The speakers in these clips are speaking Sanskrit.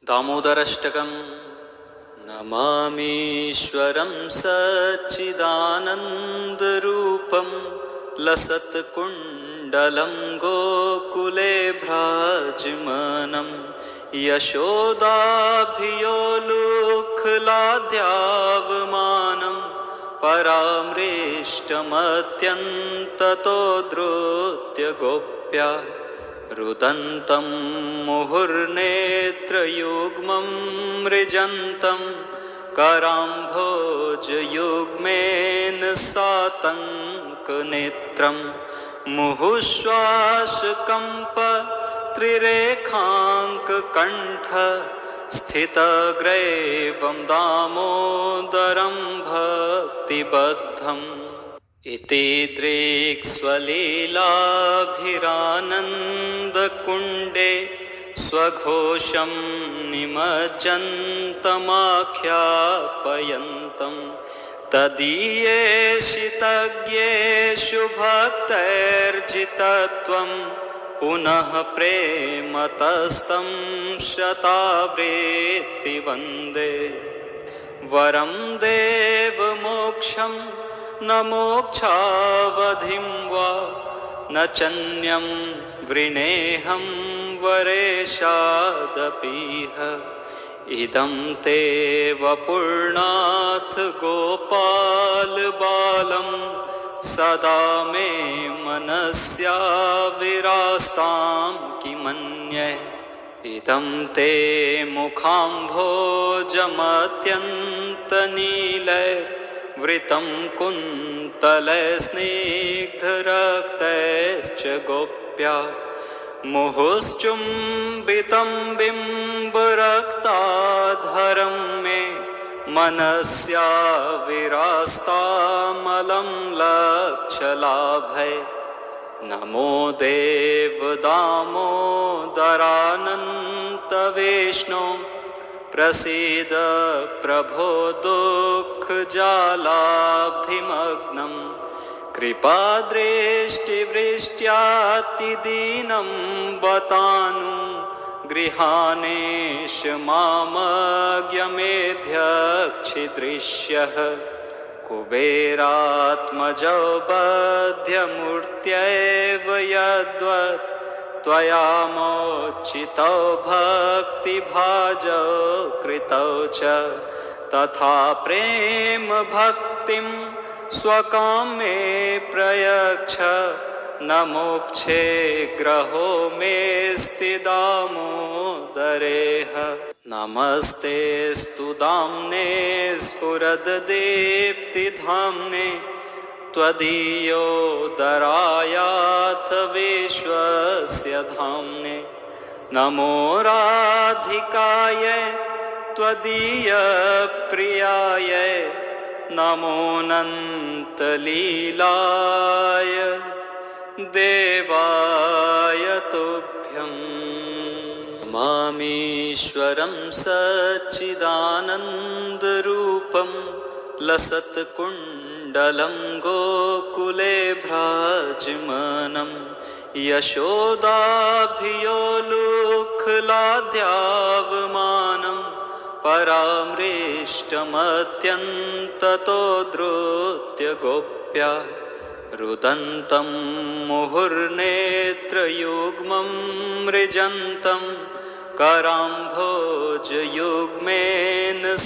दामोदरष्टकम्। नमामीश्वरं सच्चिदानन्दरूपं लसत्कुण्डलं गोकुले भ्राजमानं यशोदाभियोलुखलाद्यावमानं परामृष्टमत्यन्ततो द्रोत्य गोप्या रुदन्तं मुहुर्नेत्रयुग्मं मृजन्तं कराम्भोजयुग्मेन सातङ्कनेत्रं मुहुश्वासकम्प त्रिरेखाङ्ककण्ठ स्थितग्रैवं दामोदरं भक्तिबद्धम् इति दृक्स्वलीलाभिरानन्दकुण्डे स्वघोषं निमज्जन्तमाख्यापयन्तं तदीयेषितज्ञेषु भक्तैर्जितत्वं पुनः प्रेमतस्तं शतावृत्ति वन्दे। वरं देवमोक्षं न मोक्षावधिं वा न चन्यं वृणेऽहं वरेशादपीह इदं ते वपुर्नाथ गोपालबालं सदा मे मनस्या विरास्तां किमन्ये। इदं ते मुखाम्भोजमत्यन्तनीलैर्वृतं कुन्तलस्निग्धरक्तैश्च गोप्या मुहुश्चुम्बितं बिम्बरक्ताधरं मे मनस्या विरास्तामलं लक्षलाभै। नमो देव दामोदरानन्तविष्णो प्रसीद प्रभो दुःखजालाब्धिमग्नं कृपादृष्टिवृष्ट्यातिदीनं बतानुगृहानेश मामज्ञमेध्यक्षिदृश्यः कुबेरात्मजो बध्यमूर्त्यैव यद्वत् त्वया मोचितो भक्तिभाजो कृतौ च तथा प्रेम भक्तिं स्वकामे प्रयच्छ न मोक्षे ग्रहो मेऽस्ति दामोदरेह। नमस्तेऽस्तु दाम्ने स्फुरद्दीप्तिधाम्ने त्वदीयोदरायाथ विश्वस्य धाम्ने। नमो राधिकाय त्वदीयप्रियाय नमोऽनन्तलीलाय देवाय तुभ्यम्। नमामीश्वरं सच्चिदानन्दरूपं लसत्कुण्डलं गोकुले भ्राजमानं यशोदाभियोलुखलाद्यावमानं परामृष्टमत्यन्ततो द्रोत्य गोप्या रुदन्तं मुहुर्नेत्रयुग्मं मृजन्तं कराम्भोजयुग्मेन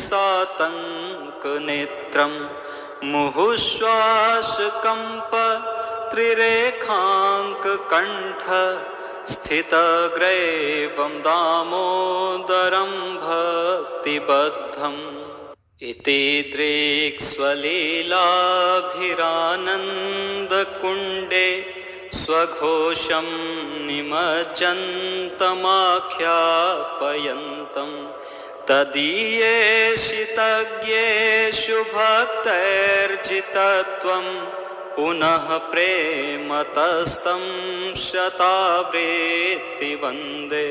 सातङ्कनेत्रं मुहुश्वासकम्प त्रिरेखाङ्ककण्ठ स्थितग्रैवं दामोदरं भक्तिबद्धम् इति दृक्स्वलीलाभिरानन्दकुण्डे स्वघोषं निमज्जन्तमाख्यापयन्तं तदीयेषितज्ञेषु भक्तैर्जितत्वं पुनः प्रेमतस्तं शतावृत्ति वन्दे।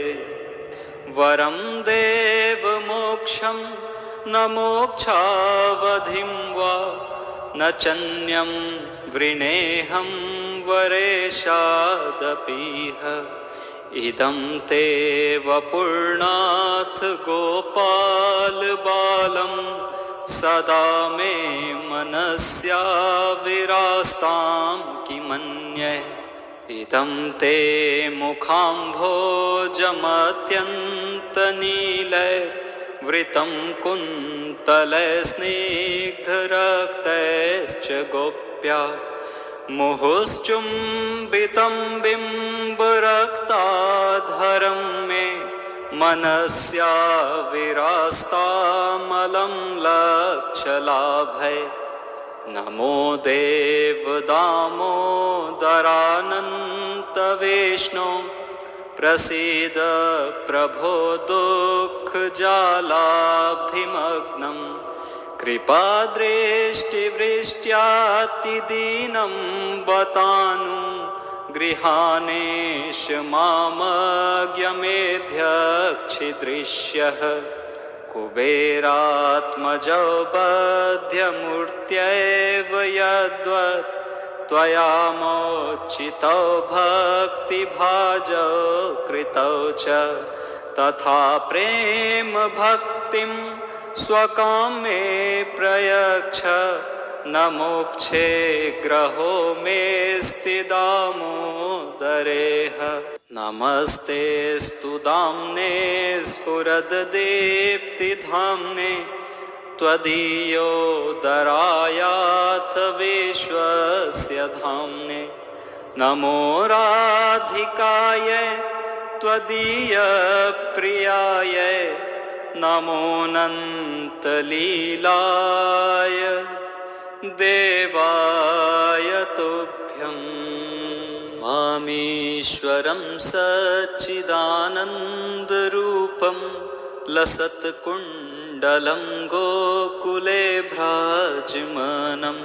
वरं देवमोक्षं न मोक्षावधिं वा न चन्यं वृणेऽहं वरेशादपीह इदं ते वपुर्नाथ गोपाल बालं सदा मे मनस्या विरास्तां किमन्ये। इदं ते मुखाम्भोजमत्यन्तनीलैर्वृतं कुन्तलैस्निग्धरक्तैश्च गोप्या मुहुश्चुम्बितं बिम्बरक्ताधरं मे मनस्या विरास्तामलं लक्षलाभै। नमो देवदामोदरानन्तविष्णो प्रसीद प्रभो दुःखजालाब्धिमग्नं कृपादृष्टिवृष्ट्यातिदीनं बतानुगृहाणेश मामज्ञमेध्यक्षिदृश्यः। कुबेरात्मजो बध्यमूर्त्यैव यद्वत् त्वया मोचितो भक्तिभाजो कृतौ च तथा प्रेम भक्तिं स्वकां मे प्रयच्छ। न मोक्षे ग्रहो मे स्थिदामोदरेह। नमस्तेऽस्तु दाम्ने स्फुरद्दीप्तिधाम्ने त्वदीयोदरायाथ विश्वस्य धाम्ने। नमो राधिकाय त्वदीयप्रियाय नमोऽनन्तलीलाय देवाय तुभ्यम्। मामीश्वरं सच्चिदानन्दरूपं लसत्कुण्डलं गोकुले भ्राजमानं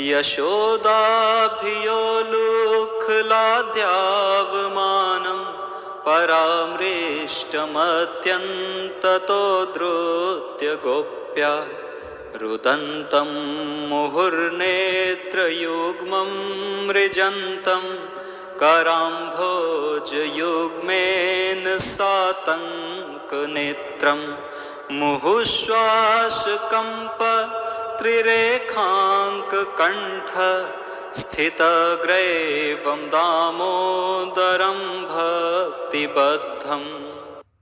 यशोदाभियोलुखलाद्यावमानं परामृष्टमत्यन्ततो धृत्य गोप्या रुदन्तं मुहुर्नेत्रयुग्मं मृजन्तं कराम्भोजयुग्मेन सातङ्कनेत्रं मुहुश्वासकम्प त्रिरेखाङ्ककण्ठ स्थितग्रैवं दामोदरं भक्तिबद्धम्।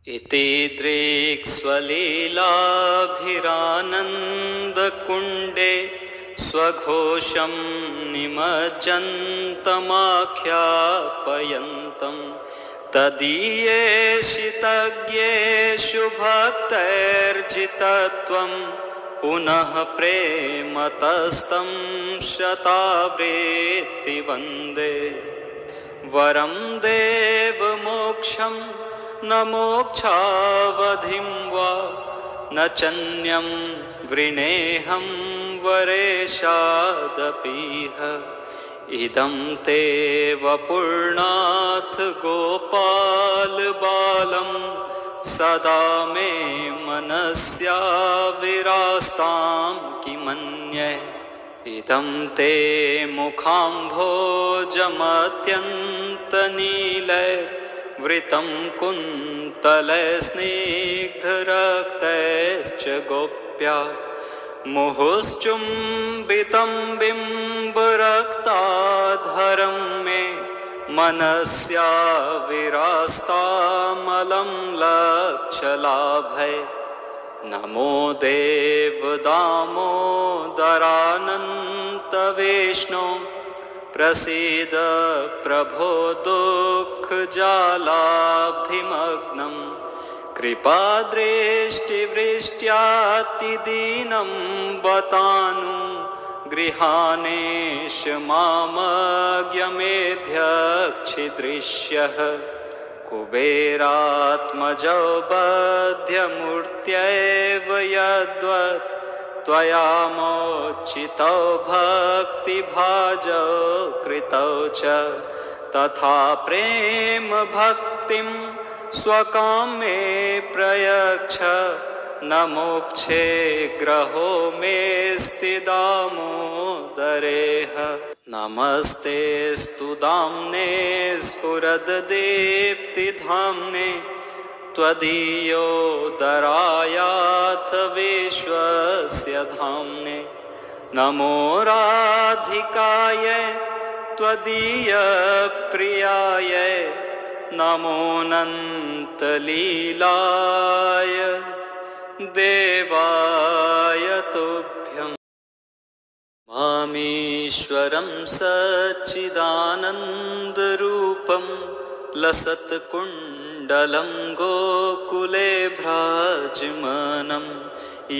इति दृक्स्वलीलाभिरानन्दकुण्डे स्वघोषं निमज्जन्तमाख्यापयन्तं तदीयेषितज्ञेषु भक्तैर्जितत्वं पुनः प्रेमतस्तं शतावृत्ति वन्दे। वरं देवमोक्षं न मोक्षावधिं वा न चन्यं वृणेऽहं वरेशादपीह। इदं ते वपुर्नाथ गोपाल बालं सदा मे मनस्या विरास्तां किमन्ये। इदं ते मुखाम्भोजमत्यन्तनीलैर्वृतं कुन्तलैस्निग्धरक्तैश्च गोप्या मुहुश्चुम्बितं बिम्बरक्ताधरं मे मनस्या विरास्तामलं लक्षलाभै। नमो देवदामोदरानन्तविष्णो प्रसीद प्रभो दुःखजालाब्धिमग्नं कृपादृष्टिवृष्ट्यातिदीनं बतानुगृहाणेश मामज्ञमेध्यक्षिदृश्यः। कुबेरात्मजो बध्यमूर्त्यैव यद्वत् त्वया मोचितो भक्तिभाजो कृतौ च तथा प्रेम भक्तिं स्वकां मे प्रयच्छ। न मोक्षे ग्रहो मे स्थिदामोदरेह। नमस्तेऽस्तु दाम्ने स्फुरद्दीप्तिधाम्ने त्वदीयोदरायाथ विश्वस्य धाम्ने नमो राधिकाय त्वदीयप्रियाय नमोऽनन्तलीलाय देवाय तुभ्यम्। मामीश्वरं सच्चिदानन्दरूपं लसत्कुण्डलं गोकुले भ्राजमानं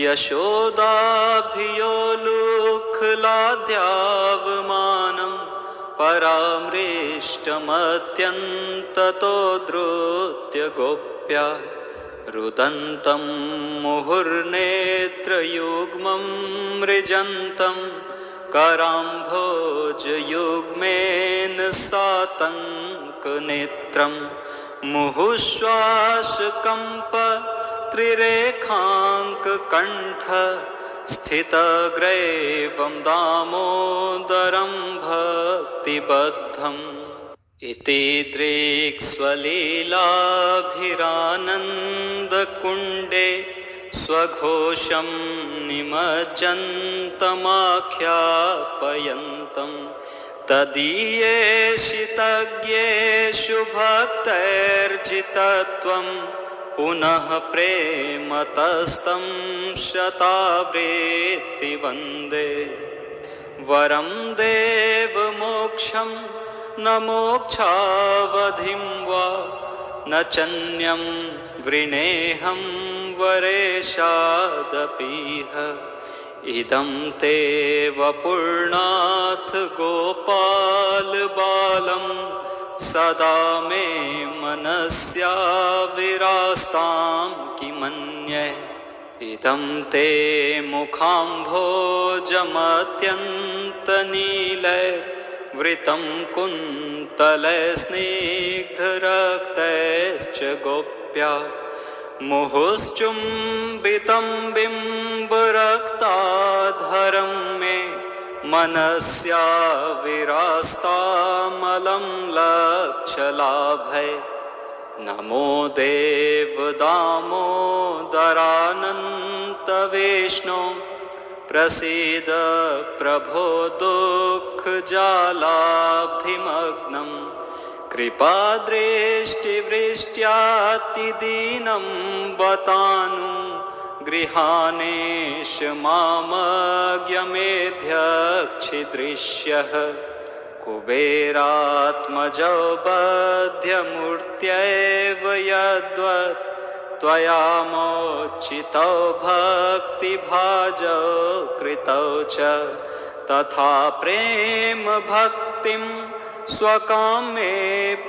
यशोदाभियोलुखलाद्यावमानं परामृष्टमत्यन्ततो धृत्य गोप्या रुदन्तं मुहुर्नेत्रयुग्मं मृजन्तं कराम्भोजयुग्मेन सातङ्कनेत्रं मुहुश्वासकम्प त्रिरेखाङ्ककण्ठ स्थितग्रैवं दामोदरं भक्तिबद्धम् इति दृक्स्वलीलाभिरानन्दकुण्डे स्वघोषं निमज्जन्तमाख्यापयन्तं तदीयेषितज्ञेषु भक्तैर्जितत्वं पुनः प्रेमतस्तं शतावृत्ति वन्दे। वरं देवमोक्षं न मोक्षावधिं वा न चन्यं वृणेऽहं वरेशादपीह इदं ते वपुर्नाथ गोपालबालं सदा मे मनस्या विरास्तां किमन्ये इदं ते मुखाम्भोजमत्यन्तनीलैर्वृतं कुन्तलस्निग्धरक्तैश्च गोप्या मुहुश्चुम्बितं बिम्बरक्ताधरं मे मनस्या विरास्तामलं लक्षलाभै नमो देवदामोदरानन्तविष्णो प्रसीद प्रभो दुःखजालाब्धिमग्नं कृपादृष्टिवृष्ट्यातिदीनं बतानुगृहानेश मामज्ञमेध्यक्षिदृश्यः कुबेरात्मजो बध्यमूर्त्यैव यद्वत् त्वया मोचितो भक्तिभाजो कृतौ च तथा प्रेम भक्तिं स्वकामे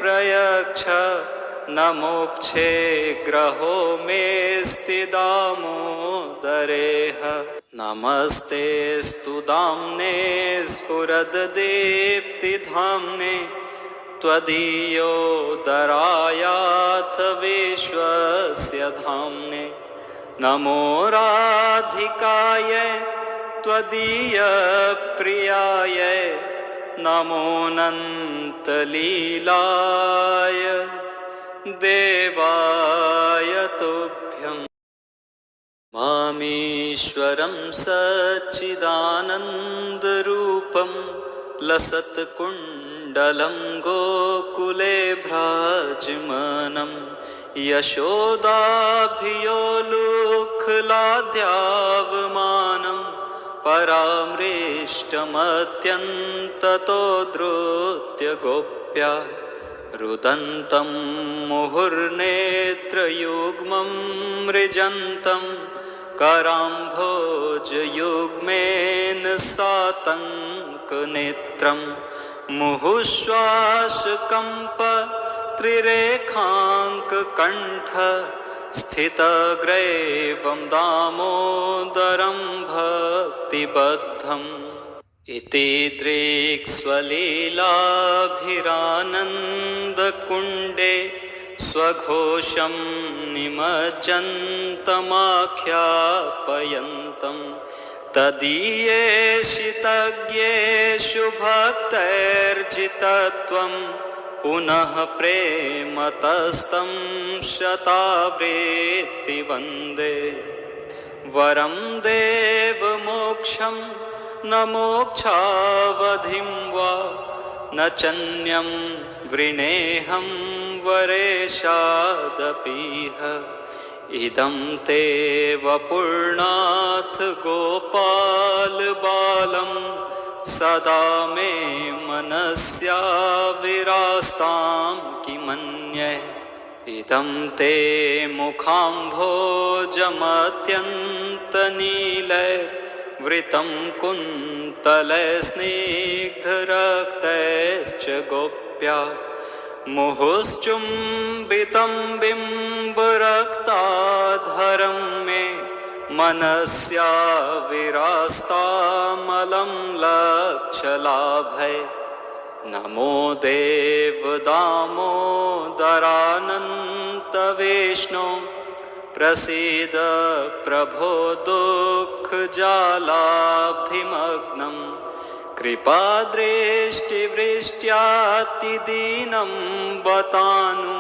प्रयच्छ न मोक्षे ग्रहो मेऽस्ति दामोदरेह। नमस्तेऽस्तु दाम्ने स्फुरद्दीप्तिधाम्ने त्वदीयोदरायाथ विश्वस्य धाम्ने नमो राधिकाय त्वदीयप्रियाय नमोऽनन्तलीलाय देवाय तुभ्यम्। मामीश्वरं सच्चिदानन्दरूपं लसत्कुण्डलं गोकुले भ्राजमानं यशोदाभियोलुखलाद्यावमानं परामृष्टमत्यन्ततो धृत्य गोप्या रुदन्तं मुहुर्नेत्रयुग्मं मृजन्तं कराम्भोजयुग्मेन सातङ्कनेत्रं मुहुश्वासकम्प त्रिरेखाङ्ककण्ठ स्थितग्रैवं दामोदरं भक्तिबद्धम् इति दृक्स्वलीलाभिरानन्दकुण्डे स्वघोषं निमज्जन्तमाख्यापयन्तं तदीयेषितज्ञेषु भक्तैर्जितत्वं पुनः प्रेमतस्तं शतावृत्ति वन्दे वरं देवमोक्षं न मोक्षावधिं वा न चन्यं वृणेऽहं वरेशादपीह इदं ते वपुर्नाथ गोपाल बालं सदा मे मनस्या विरास्तां किमन्ये इदं ते मुखाम्भोजमत्यन्तनीलैर्वृतं कुन्तलैस्निग्धरक्तैश्च गोप्या मुहुश्चुम्बितं बिम्बरक्ताधरं मे मनस्या विरास्तामलं लक्षलाभै नमो देवदामोदरानन्तविष्णो प्रसीद प्रभो दुःखजालाब्धिमग्नं कृपादृष्टिवृष्ट्यातिदीनं बतानु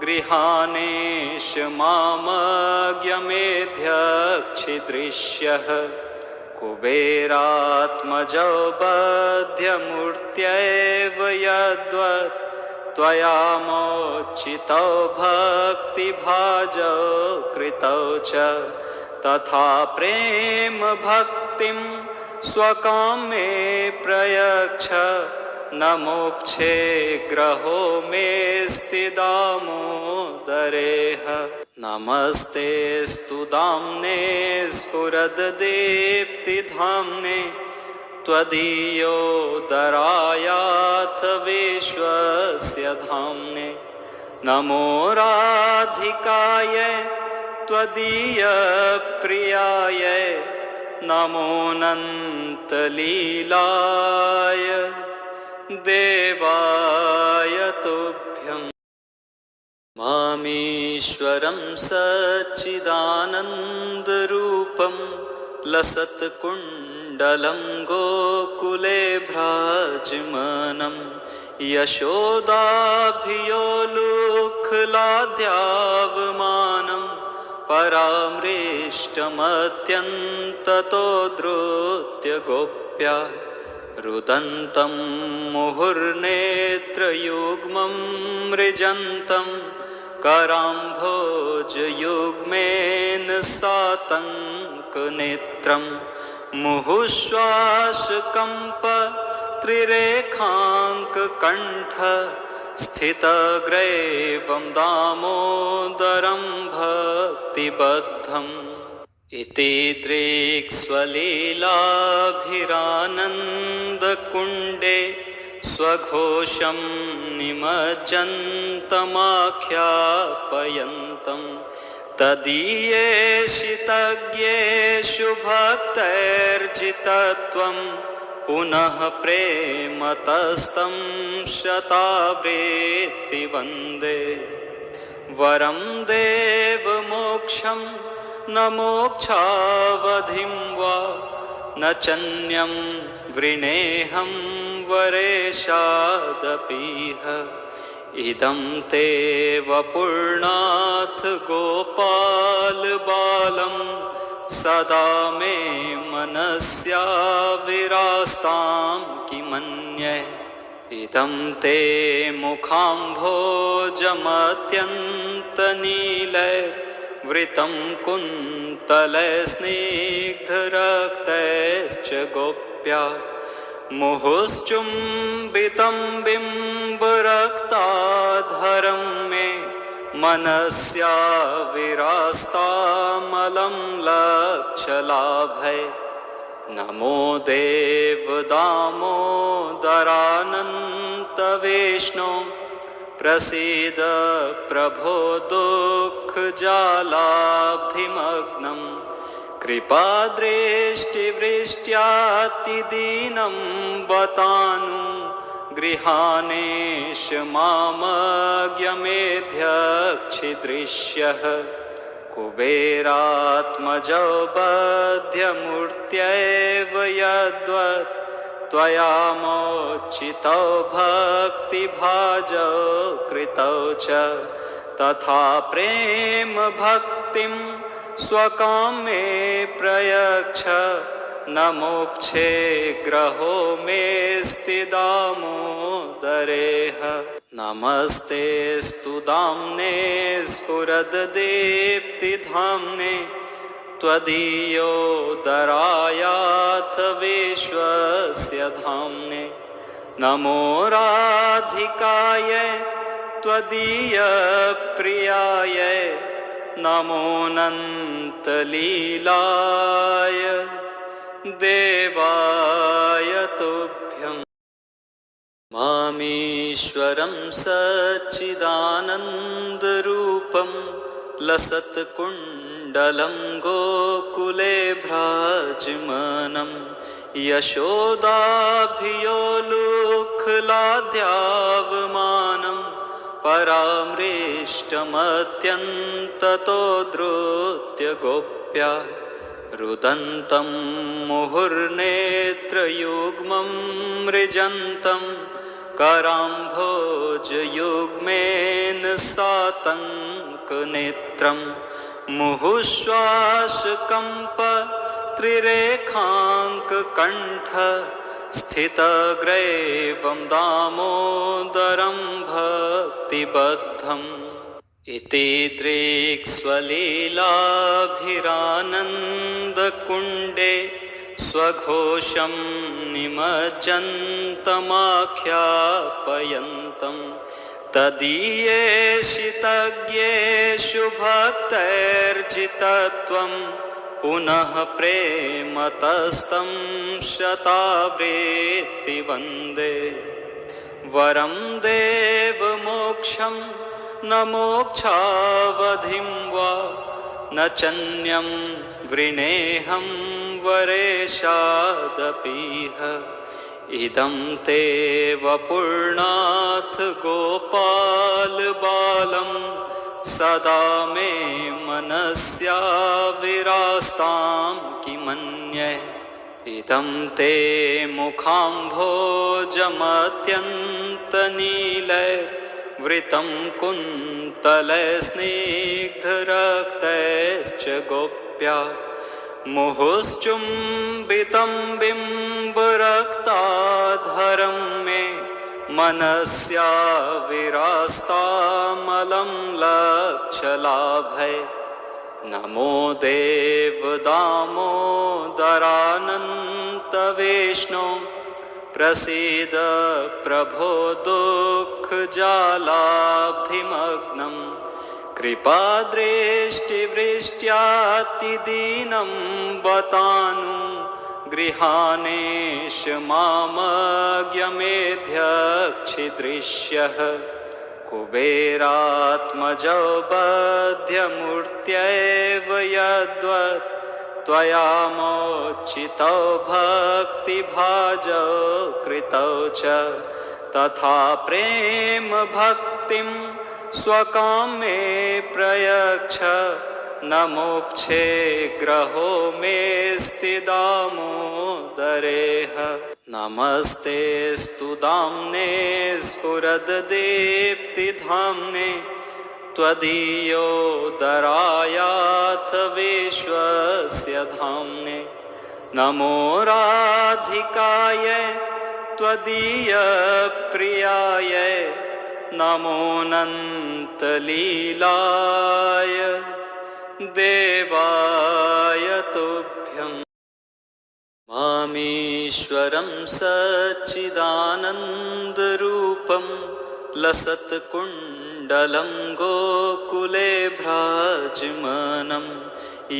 गृहाणेश मामज्ञमेध्यक्षिदृश्यः कुबेरात्मजो बध्यमूर्त्यैव यद्वत् त्वया मोचितो भक्तिभाजो कृतौ च तथा प्रेम भक्तिं स्वकामे प्रयच्छ न मोक्षे ग्रहो मेऽस्ति दामोदरेह नमस्ते स्तुदाम्ने स्फुरद्दीप्तिधाम्ने त्वदीयोदरायाथ विश्वस्य धाम्ने नमो राधिकाय त्वदीयप्रियाय नमोऽनन्तलीलाय देवाय तुभ्यम् मामीश्वरं सच्चिदानन्दरूपं लसत्कुण्डलं गोकुले भ्राजमानं यशोदाभियोलुखलाद्यावमानं परामृष्टमत्यन्ततो धृत्य गोप्या रुदन्तं मुहुर्नेत्रयुग्मं मृजन्तं कराम्भोजयुग्मेन सातङ्कनेत्रं मुहुश्वासकम्प त्रिरेखाङ्ककण्ठ स्थितग्रैवं दामोदरं भक्तिबद्धम् इति दृक्स्वलीलाभिरानन्दकुण्डे स्वघोषं निमज्जन्तमाख्यापयन्तं तदीयेषितज्ञेषु भक्तैर्जितत्वं पुनः प्रेमतस्तं शतावृत्ति वन्दे वरं देवमोक्षं न मोक्षावधिं वा न चन्यं वृणेऽहं वरेशादपीह इदं ते वपुर्नाथ गोपाल बालं सदा मे मनस्या विरास्तां किमन्ये इदं ते मुखाम्भोजमत्यन्तनीलैर्वृतं कुन्तलैस्निग्धरक्तैश्च गोप्या मुहुश्चुम्बितं बिम्बरक्ताधरं मे मनस्या विरास्तामलं लक्षलाभै नमो देवदामोदरानन्तविष्णो प्रसीद प्रभो दुःखजालाब्धिमग्नं कृपादृष्टिवृष्ट्यातिदीनं बतानु गृहाणेश मामज्ञमेध्यक्षिदृश्यः कुबेरात्मजो बध्यमूर्त्यैव यद्वत् त्वया मोचितो भक्तिभाजो कृतौ च तथा प्रेम भक्तिं स्वकां मे प्रयच्छ न मोक्षे ग्रहो मेऽस्ति दामोदरेह। नमस्ते स्तुदाम्ने स्फुरद्दीप्तिधाम्ने त्वदीयोदरायाथ विश्वस्य धाम्ने। नमो राधिकाय त्वदीयप्रियाय नमोऽनन्तलीलाय देवाय तुभ्यम्। मामीश्वरं सच्चिदानन्दरूपं लसत्कुण्डलं गोकुले भ्राजमानं यशोदाभियोलुखलाद्यावमानं परामृष्टमत्यन्ततो धृत्य गोप्या रुदन्तं मुहुर्नेत्रयुग्मं मृजन्तं कराम्भोजयुग्मेन सातङ्कनेत्रं मुहुश्वासकम्प त्रिरेखाङ्ककण्ठ स्थितग्रैवं दामोदरं भक्तिबद्धम्। इति दृक्स्वलीलाभिरानन्दकुण्डे स्वघोषं निमज्जन्तमाख्यापयन्तं तदीयेषितज्ञेषु भक्तैर्जितत्वं पुनः प्रेमतस्तं शतावृत्ति वन्दे। वरं देवमोक्षं न मोक्षावधिं वा न चन्यं वृणेऽहं वरेशादपीह। इदं ते वपुर्नाथ गोपाल बालं सदा मे मनस्या विरास्तां किमन्ये। इदं ते मुखाम्भोजमत्यन्तनीलैर्वृतं कुन्तलैस्निग्धरक्तैश्च गोप्या मुहुश्चुम्बितं बिम्बरक्ताधरं मे मनस्या विरास्तामलं लक्षलाभै। नमो देवदामोदरानन्तविष्णो प्रसीद प्रभो दुःखजालाब्धिमग्नं कृपादृष्टिवृष्ट्यातिदीनं बतानु गृहाणेश मामज्ञमेध्यक्षिदृश्यः। कुबेरात्मजो बध्यमूर्त्यैव यद्वत् त्वया मोचितो भक्तिभाजो कृतौ च तथा प्रेम भक्तिं स्वकां मे प्रयच्छ न मोक्षे ग्रहो मेऽस्ति दामोदरेह। नमस्ते स्तुदाम्ने स्फुरद्दीप्तिधाम्ने त्वदीयोदरायाथ विश्वस्य धाम्ने। नमो राधिकाय त्वदीयप्रियाय नमोऽनन्तलीलाय देवाय तुभ्यम्। मामीश्वरं सच्चिदानन्दरूपं लसत्कुण्डलं गोकुले भ्राजमानं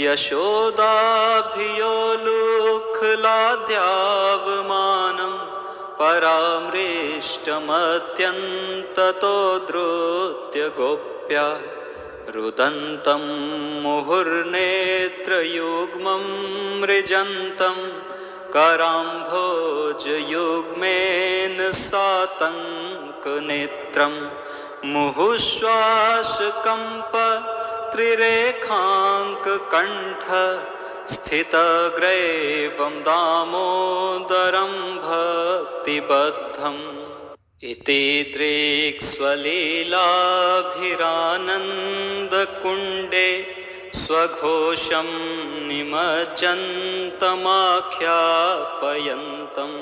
यशोदाभियोलुखलाद्यावमानं परामृष्टमत्यन्ततो धृत्य गोप्या रुदन्तं मुहुर्नेत्रयुग्मं मृजन्तं कराम्भोजयुग्मेन सातङ्कनेत्रं मुहुश्वासकम्प त्रिरेखाङ्ककण्ठ स्थितग्रैवं दामोदरं भक्तिबद्धम् इति दृक्स्वलीलाभिरानन्दकुण्डे स्वघोषं निमज्जन्तमाख्यापयन्तम्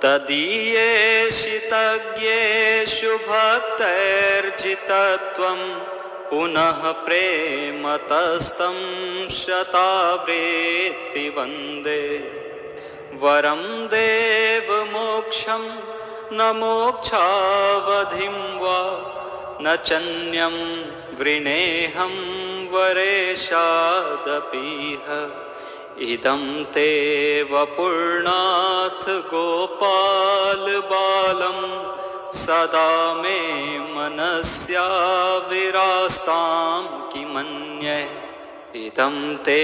तदीयेषितज्ञेषु भक्तैर्जितत्वं पुनः प्रेमतस्तं शतावृत्ति वन्दे वरं देवमोक्षं न मोक्षावधिं वा न चन्यं वृणेऽहं वरेशादपीह इदं ते वपुर्नाथ गोपाल बालं सदा मे मनस्या विरास्तां किमन्ये इदं ते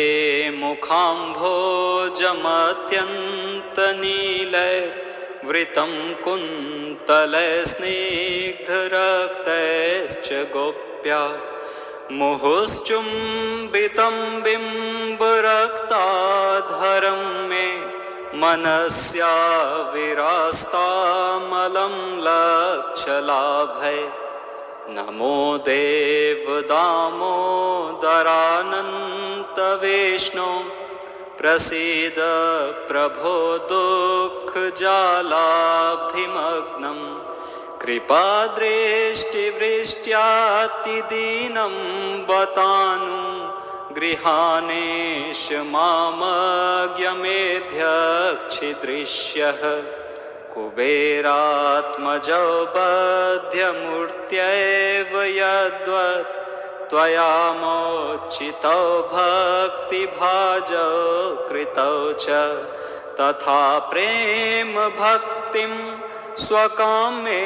मुखाम्भोजमत्यन्तनीलैर्वृतं कुन्तलैस्निग्धरक्तैश्च गोप्या मुहुश्चुम्बितं बिम्बरक्ताधरं मे मनस्या विरास्तामलं लक्षलाभै नमो देवदामोदरानन्तविष्णो प्रसीद प्रभो दुःखजालाब्धिमग्नं कृपादृष्टिवृष्ट्यातिदीनं बतानुगृहानेश मामज्ञमेध्यक्षिदृश्यः कुबेरात्मजो बध्यमूर्त्यैव यद्वत् त्वया मोचितो भक्तिभाजो कृतौ च तथा प्रेम भक्तिं स्वकामे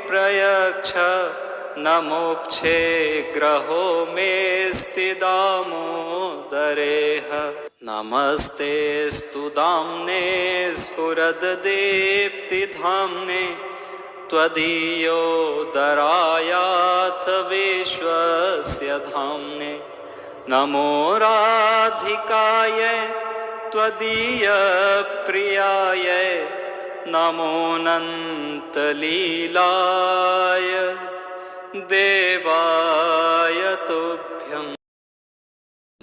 प्रयच्छ न मोक्षे ग्रहो मेऽस्ति दामोदरेह नमस्तेऽस्तु दाम्ने स्फुरद्दीप्तिधाम्ने त्वदीयोदरायाथ विश्वस्य धाम्ने नमो राधिकाय त्वदीयप्रियाय नमोऽनन्तलीलाय देवाय तुभ्यम्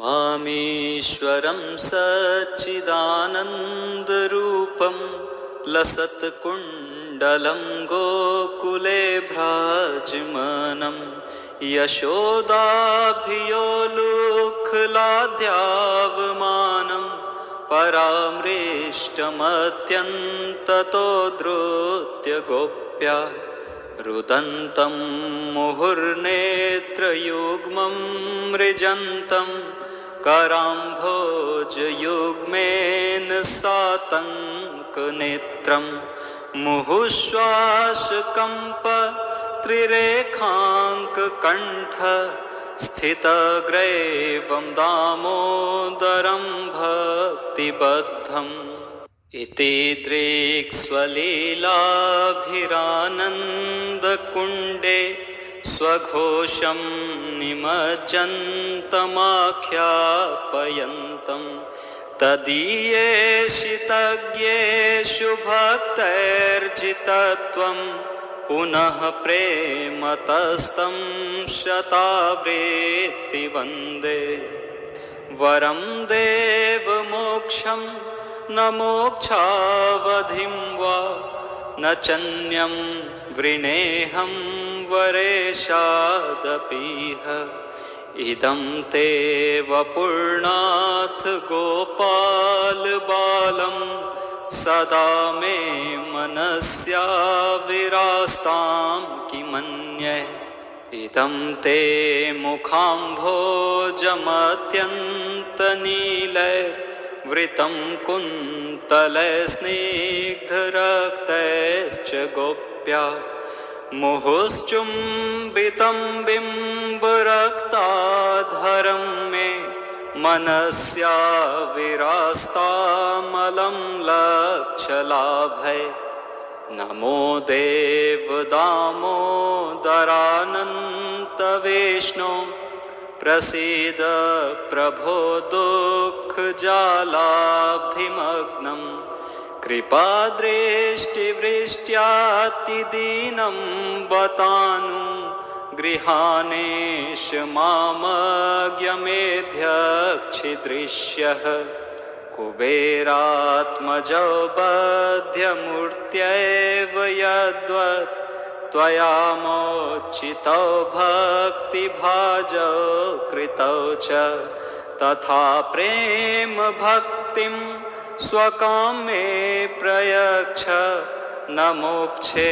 मामीश्वरं सच्चिदानन्दरूपं लसत्कुण्डलं गोकुले भ्राजमानं यशोदाभियोलुखलाद्यावमानं परामृष्टमत्यन्ततो धृत्य गोप्या रुदन्तं मुहुर्नेत्रयुग्मं मृजन्तं कराम्भोजयुग्मेन सातङ्कनेत्रं मुहुश्वासकम्प त्रिरेखाङ्ककण्ठ स्थितग्रैवं दामोदरं भक्तिबद्धम् इति दृक्स्वलीलाभिरानन्दकुण्डे स्वघोषं निमज्जन्तमाख्यापयन्तम् तदीयेषितज्ञेषु भक्तैर्जितत्वं पुनः प्रेमतस्तं शतावृत्ति वन्दे वरं देवमोक्षं न मोक्षावधिं वा न चन्यं वृणेऽहं वरेशादपीह इदं ते वपुर्नाथ गोपाल बालं सदा मे मनस्या विरास्तां किमन्ये इदं ते मुखाम्भोजमत्यन्तनीलैर्वृतं कुन्तलैस्निग्धरक्तैश्च गोप्या मुहुश्चुम्बितं बिम्बरक्ताधरं मे मनस्या विरास्तामलं लक्षलाभै नमो देवदामोदरानन्तविष्णो प्रसीद प्रभो दुःखजालाब्धिमग्नं कृपादृष्टिवृष्ट्यातिदीनं बतानु गृहाणेश मामज्ञमेध्यक्षिदृश्यः कुबेरात्मजो बध्यमूर्त्यैव यद्वत् त्वया मोचितो भक्तिभाजो कृतौ च तथा प्रेम भक्तिं स्वकामे प्रयच्छ न मोक्षे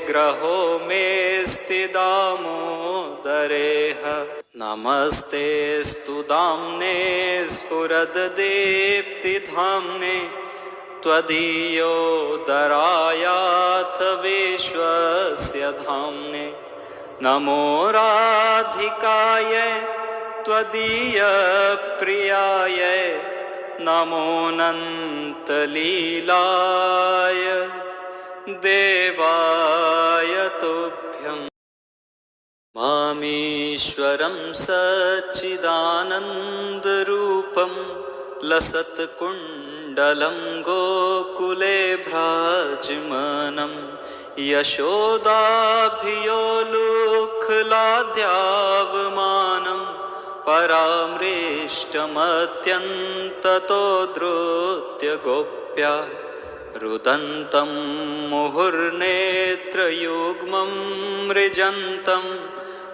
ग्रहो मेऽस्ति दामोदरेह नमस्ते स्तुदाम्ने स्फुरद्दीप्तिधाम्ने त्वदीयोदरायाथ विश्वस्य धाम्ने नमो राधिकाय त्वदीयप्रियाय नमोऽनन्तलीलाय देवाय तुभ्यम् मामीश्वरं सच्चिदानन्दरूपं लसत्कुण्डलं गोकुले भ्राजमानं यशोदाभियोलुखलाद्यावमानं परामृष्टमत्यन्ततो धृत्य गोप्या रुदन्तं मुहुर्नेत्रयुग्मं मृजन्तं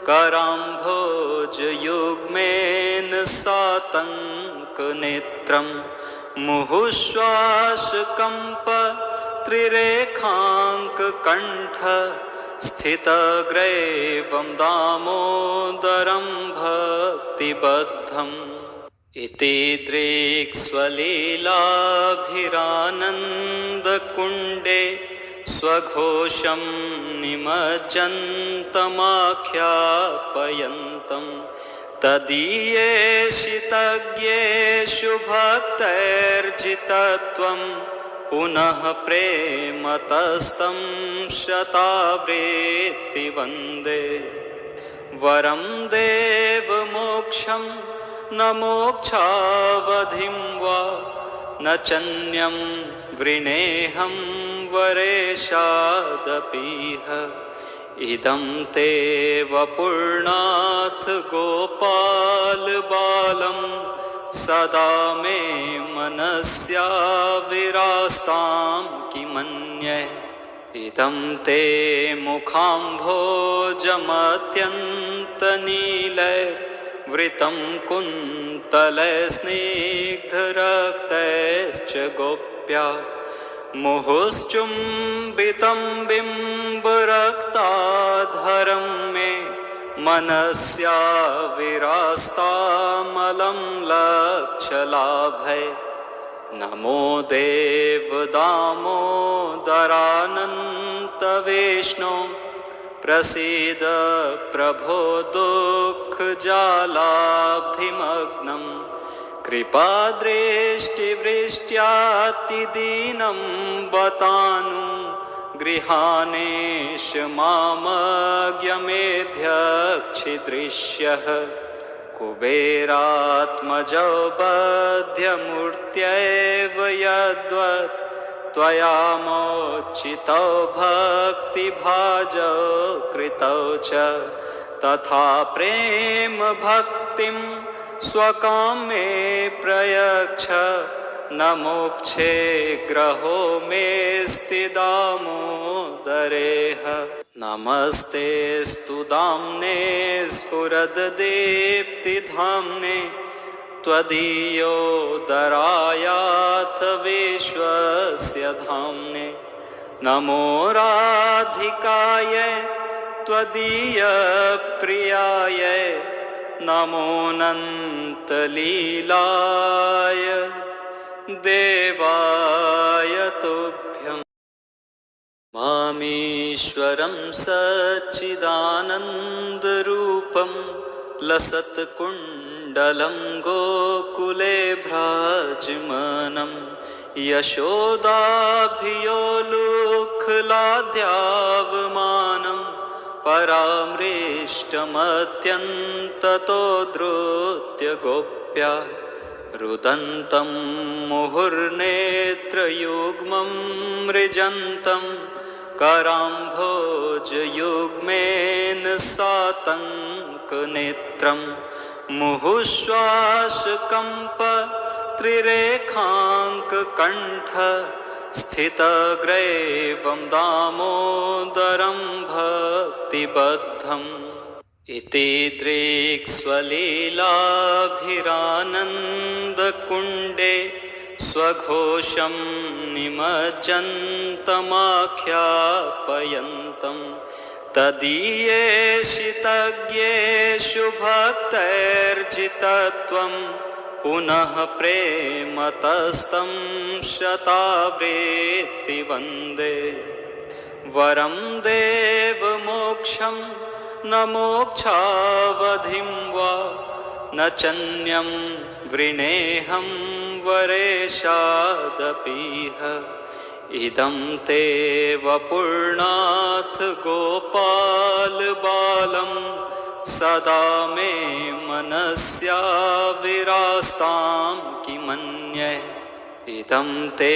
कराम्भोजयुग्मेन सातङ्कनेत्रं मुहुश्वासकम्प त्रिरेखाङ्ककण्ठ स्थितग्रैवं दामोदरं भक्तिबद्धम् इति दृक्स्वलीलाभिरानन्दकुण्डे स्वघोषं निमज्जन्तमाख्यापयन्तं तदीयेषितज्ञेषु भक्तैर्जितत्वं पुनः प्रेमतस्तं शतावृत्ति वन्दे वरं देवमोक्षं न मोक्षावधिं वा न चन्यं वृणेऽहं वरेशादपीह इदं ते वपुर्नाथ गोपालबालं सदा मे मनस्या विरास्तां किमन्ये इदं ते मुखाम्भोजमत्यन्तनीलैर्वृतं कुन्तलस्निग्धरक्तैश्च गोप्या मुहुश्चुम्बितं बिम्बरक्ताधरं मे मनस्या विरास्तामलं लक्षलाभै नमो देवदामोदरानन्तविष्णो प्रसीद प्रभो दुःखजालाब्धिमग्नं कृपादृष्टिवृष्ट्यातिदीनं बतानु गृहाणेश मामज्ञमेध्यक्षिदृश्यः कुबेरात्मजो बध्यमूर्त्यैव यद्वत् त्वया मोचितो भक्तिभाजो कृतौ च तथा प्रेम भक्तिं स्वकामे प्रयच्छ न मोक्षे ग्रहो मेऽस्ति दामोदरेह नमस्ते स्तुदाम्ने स्फुरद्दीप्तिधाम्ने त्वदीयोदरायाथ विश्वस्य धाम्ने नमो राधिकाय त्वदीयप्रियाय नमोऽनन्तलीलाय देवाय तुभ्यम् मामीश्वरं सच्चिदानन्दरूपं लसत्कुण्डलं गोकुले भ्राजमानं यशोदाभियोलुखलाद्यावमानं परामृष्टमत्यन्ततो धृत्य गोप्या रुदन्तं मुहुर्नेत्रयुग्मं मृजन्तं कराम्भोजयुग्मेन सातङ्कनेत्रं मुहुश्वासकम्प त्रिरेखाङ्ककण्ठ स्थितग्रैवं दामोदरं भक्तिबद्धम् इति दृक्स्वलीलाभिरानन्दकुण्डे स्वघोषं निमज्जन्तमाख्यापयन्तं तदीयेषितज्ञेषु भक्तैर्जितत्वं पुनः प्रेमतस्तं शतावृत्ति वन्दे वरं देवमोक्षं न मोक्षावधिं वा न चन्यं वृणेऽहं वरेशादपीह इदं ते वपुर्नाथ गोपालबालं सदा मे मनस्याविरास्तां किमन्ये इदं ते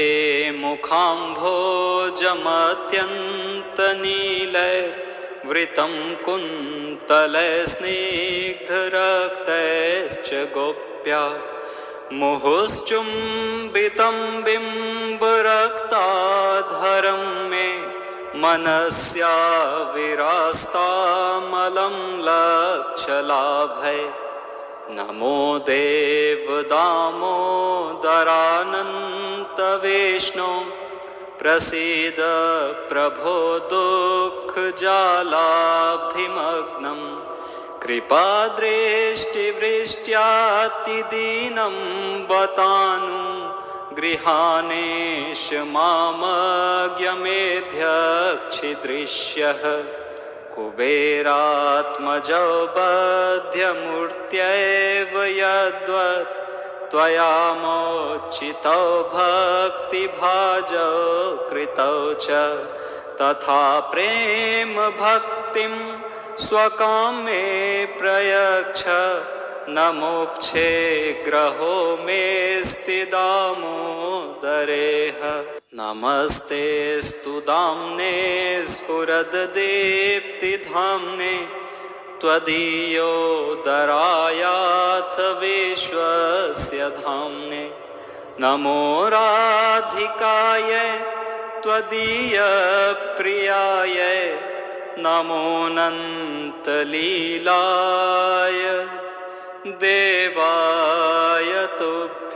मुखाम्भोजमत्यन्तनीलैर्वृतं कुन्तलैस्निग्धरक्तैश्च गोप्या मुहुश्चुम्बितं बिम्बरक्ताधरं मे मनस्याविरास्तामलं लक्षलाभै नमो देवदामोदरानन्तविष्णो प्रसीद प्रभो दुःखजालाब्धिमग्नं कृपादृष्टिवृष्ट्यातिदीनं बतानुगृहानेश मामज्ञमेध्यक्षिदृश्यः कुबेरात्मजो बध्यमूर्त्यैव यद्वत् त्वया मोचितो भक्तिभाजो कृतौ च तथा प्रेम भक्तिं स्वकामे प्रयच्छ न मोक्षे ग्रहो मेऽस्ति दामोदरेह नमस्ते स्तुदाम्ने स्फुरद्दीप्तिधाम्ने त्वदीयोदरायाथ विश्वस्य धाम्ने नमो राधिकाय त्वदीयप्रियाय नमोऽनन्तलीलाय देवाय तुभ्यम्।